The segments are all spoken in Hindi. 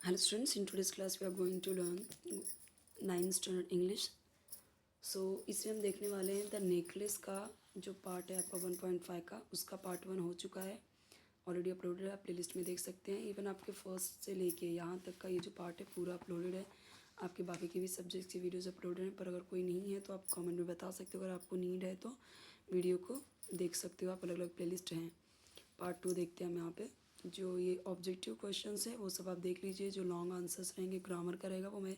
Hello students, in today's class we are going to learn 9th standard English. सो इसमें हम देखने वाले हैं द नेकलेस का जो पार्ट है आपका 1.5 का, उसका पार्ट 1 हो चुका है, ऑलरेडी अपलोडेड है, आप प्लेलिस्ट में देख सकते हैं। इवन आपके फर्स्ट से लेके यहाँ तक का ये जो पार्ट है पूरा अपलोडेड है। आपके बाकी के भी सब्जेक्ट्स की वीडियोज़ अपलोडेड हैं, पर अगर कोई नहीं है तो आप कमेंट में बता सकते हो। अगर आपको नीड है तो वीडियो को देख सकते हो आप, अलग अलग प्लेलिस्ट हैं। पार्ट 2 देखते हैं हम यहाँ पे। जो ये ऑब्जेक्टिव क्वेश्चंस है वो सब आप देख लीजिए, जो लॉन्ग आंसर्स रहेंगे ग्रामर का रहेगा वो मैं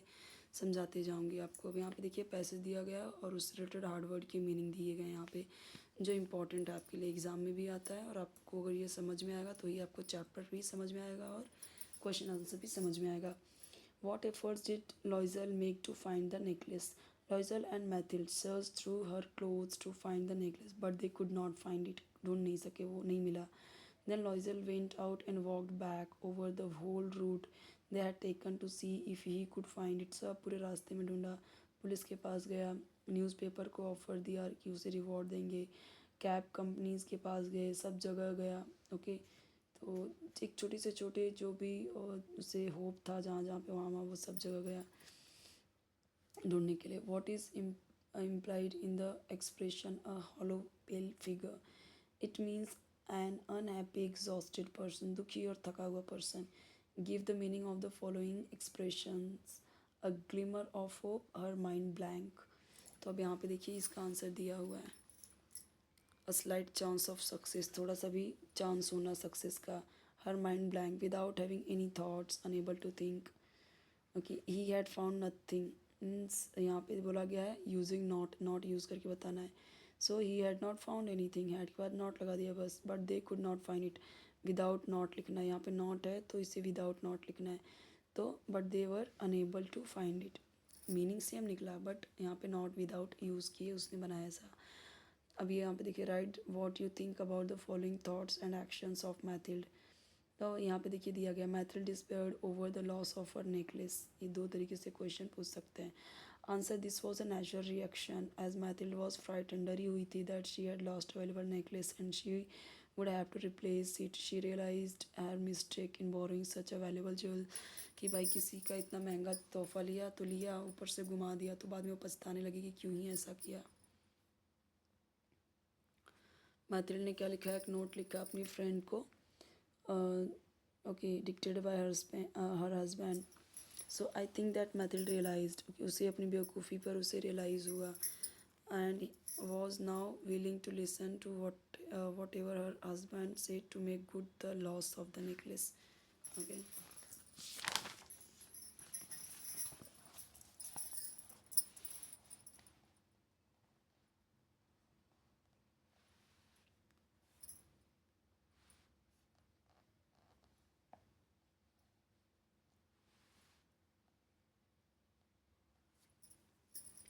समझाते जाऊंगी आपको। अब यहाँ पे देखिए पैसेज दिया गया और उससे रिलेटेड हार्ड वर्ड की मीनिंग दिए गए यहाँ पे, जो इंपॉर्टेंट है आपके लिए, एग्जाम में भी आता है। और आपको अगर ये समझ में आएगा तो ही आपको चैप्टर भी समझ में आएगा और क्वेश्चन आंसर भी समझ में आएगा। What efforts did Loisel make to find the necklace? Loisel and Mathilde searched through her clothes to find the necklace, but they could not find it. ढूंढ नहीं सके, वो नहीं मिला। Then Loisel went out and walked back over the whole route they had taken to see if he could find it. सब पूरे रास्ते में ढूंढा, पुलिस के पास गया, न्यूज़पेपर को ऑफ़र दिया कि उसे रिवॉर्ड देंगे, कैब कंपनीज के पास गए, सब जगह गया। ओके, तो एक छोटी से छोटे जो भी उसे होप था जहाँ जहाँ पे वहाँ वहाँ वो सब जगह गया ढूंढने के लिए। What is implied in the expression a hollow pale figure? It means an unhappy exhausted person, दुखी और थका हुआ person. Give the meaning of the following expressions: a glimmer of hope, her mind blank. तो अब यहाँ पे देखिए इसका आंसर दिया हुआ है, a slight chance of success, थोड़ा सा भी चांस होना सक्सेस का। Her mind blank, without having any thoughts, unable to think. Okay, he had found nothing means यहाँ पे बोला गया है यूजिंग नॉट, नॉट यूज़ करके बताना है। So he had not found anything, had के बाद नॉट लगा दिया बस। But they could not find it, without not लिखना है, यहाँ पे नॉट है तो इसे विदाउट नॉट लिखना है। तो but they were unable to find it, meaning same निकला बट यहाँ पे नॉट विदाउट यूज़ किए उसने बनाया ऐसा। अब ये यहाँ पे देखिए, write what you think about the following thoughts and actions of Mathilde. तो यहाँ पे देखिए दिया गया, Mathilde despaired over the loss of her necklace. ये दो तरीके से क्वेश्चन पूछ सकते हैं। Answer, this was a natural reaction as Mathilde was frightened, डरी हुई थी that she had lost available necklace and she would have to replace it. She realized her mistake in borrowing such a valuable jewel, कि भाई किसी का इतना महंगा तोहफा लिया तो लिया, ऊपर से घुमा दिया, तो बाद में वो पछताने लगी कि क्यों ही ऐसा किया। मैथिल्ड ने क्या लिखा है, एक नोट लिखा अपनी फ्रेंड को, okay, dictated by her husband. So I think that Mathilde realized, उसे अपनी बेवकूफ़ी पर उसे रियलाइज़ हुआ, and was now willing to listen to whatever her husband said to make good the loss of the necklace. Okay,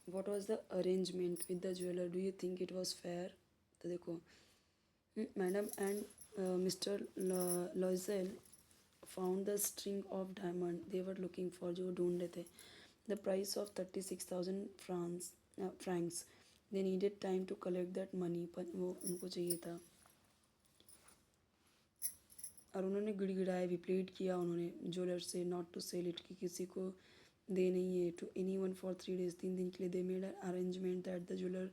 what was the arrangement with the jeweller, do you think it was fair? तो देखो, madam and mister Loisel found the string of diamond they were looking for, जो ढूंढ रहे थे। The price of 36,000 francs, they needed time to collect that money, पर वो उनको चाहिए था। और उन्होंने गिड़गिड़ाया भी, प्लीड किया उन्होंने ज्वेलर से, नॉट टू सेल इट, कि किसी को दे नहीं है, to anyone for 3 days, 3 दिन के लिए। They made arrangement that the jeweller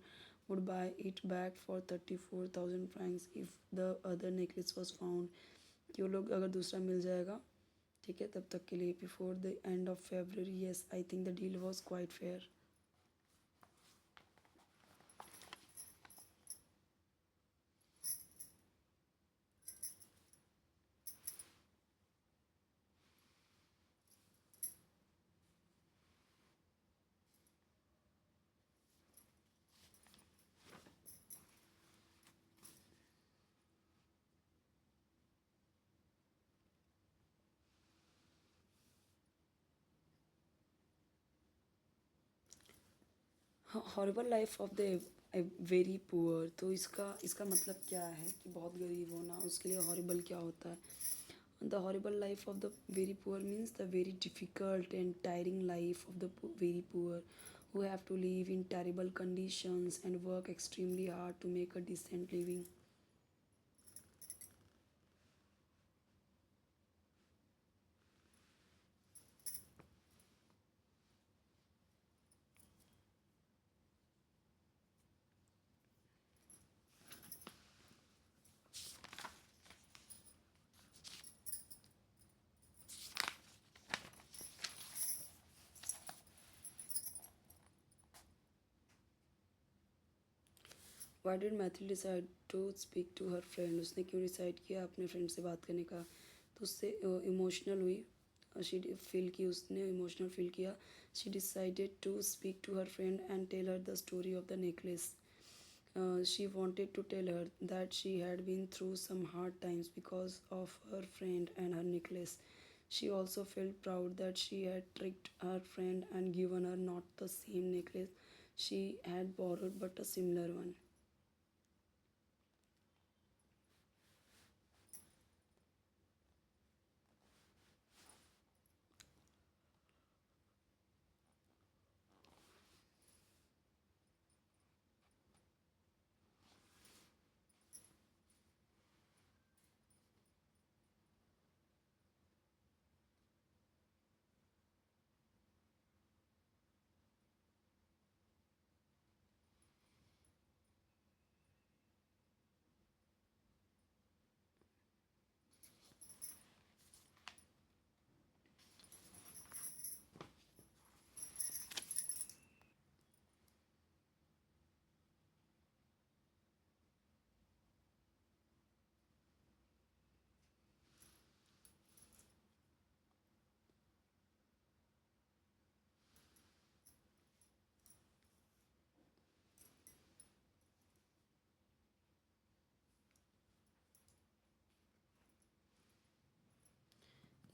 would buy it back for 34,000 francs if the other necklace was found, कि वो लोग अगर दूसरा मिल जाएगा, ठीक है, तब तक के लिए, before the end of February. Yes, I think the deal was quite fair. Horrible life of the very poor, तो इसका इसका मतलब क्या है कि बहुत गरीब होना, उसके लिए हॉरिबल क्या होता है? The horrible life of the very poor means the very difficult and tiring life of the very poor who have to live in terrible conditions and work extremely hard to make a decent living. Why did Mathilde decide to speak to her friend, उसने क्यों डिसाइड किया अपने फ्रेंड से बात करने का? तो उससे इमोशनल हुई, शी फील की, उसने इमोशनल फील किया. She decided to speak to her friend and tell her the story of the necklace. She wanted to tell her that she had been through some hard times because of her friend and her necklace. She also felt proud that she had tricked her friend and given her not the same necklace she had borrowed but a similar one.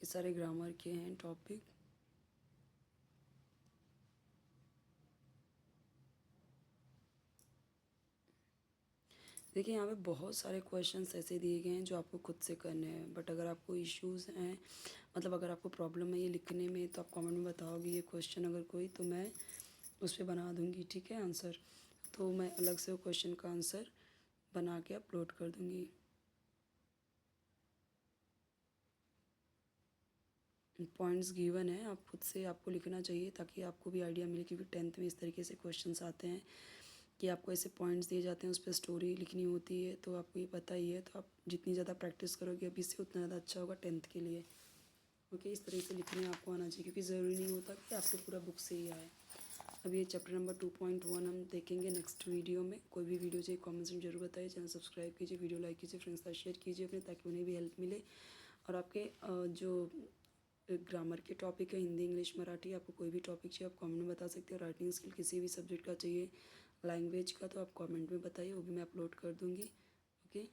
ये सारे ग्रामर के हैं टॉपिक. देखिए यहाँ पे बहुत सारे क्वेश्चंस ऐसे दिए गए हैं जो आपको खुद से करने हैं, बट अगर आपको इश्यूज़ हैं, मतलब अगर आपको प्रॉब्लम है ये लिखने में, तो आप कमेंट में बताओगे ये क्वेश्चन अगर कोई, तो मैं उस पर बना दूँगी, ठीक है, आंसर. तो मैं अलग से वो क्वेश्चन का आंसर बना के अपलोड कर दूँगी. पॉइंट्स गिवन है, आप खुद से आपको लिखना चाहिए ताकि आपको भी आइडिया मिले, क्योंकि 10th में इस तरीके से क्वेश्चंस आते हैं कि आपको ऐसे पॉइंट्स दिए जाते हैं, उस पर स्टोरी लिखनी होती है, तो आपको ये पता ही है. तो आप जितनी ज़्यादा प्रैक्टिस करोगे अभी से उतना ज़्यादा अच्छा होगा 10th के लिए. ओके, इस तरह से लिखने आपको आना चाहिए, क्योंकि ज़रूरी नहीं होता कि आपको पूरा बुक से ही आए. अब ये चैप्टर नंबर 2.1 हम देखेंगे नेक्स्ट वीडियो में. कोई भी वीडियो चाहिए कमेंट्स में जरूर बताइए. चैनल सब्सक्राइब कीजिए, वीडियो लाइक कीजिए, फ्रेंड्स के साथ शेयर कीजिए अपने, ताकि उन्हें भी हेल्प मिले. और आपके जो ग्रामर के टॉपिक है, हिंदी इंग्लिश मराठी, आपको कोई भी टॉपिक चाहिए आप कमेंट में बता सकते हो. राइटिंग स्किल किसी भी सब्जेक्ट का चाहिए, लैंग्वेज का, तो आप कमेंट में बताइए, वो भी मैं अपलोड कर दूँगी. ओके.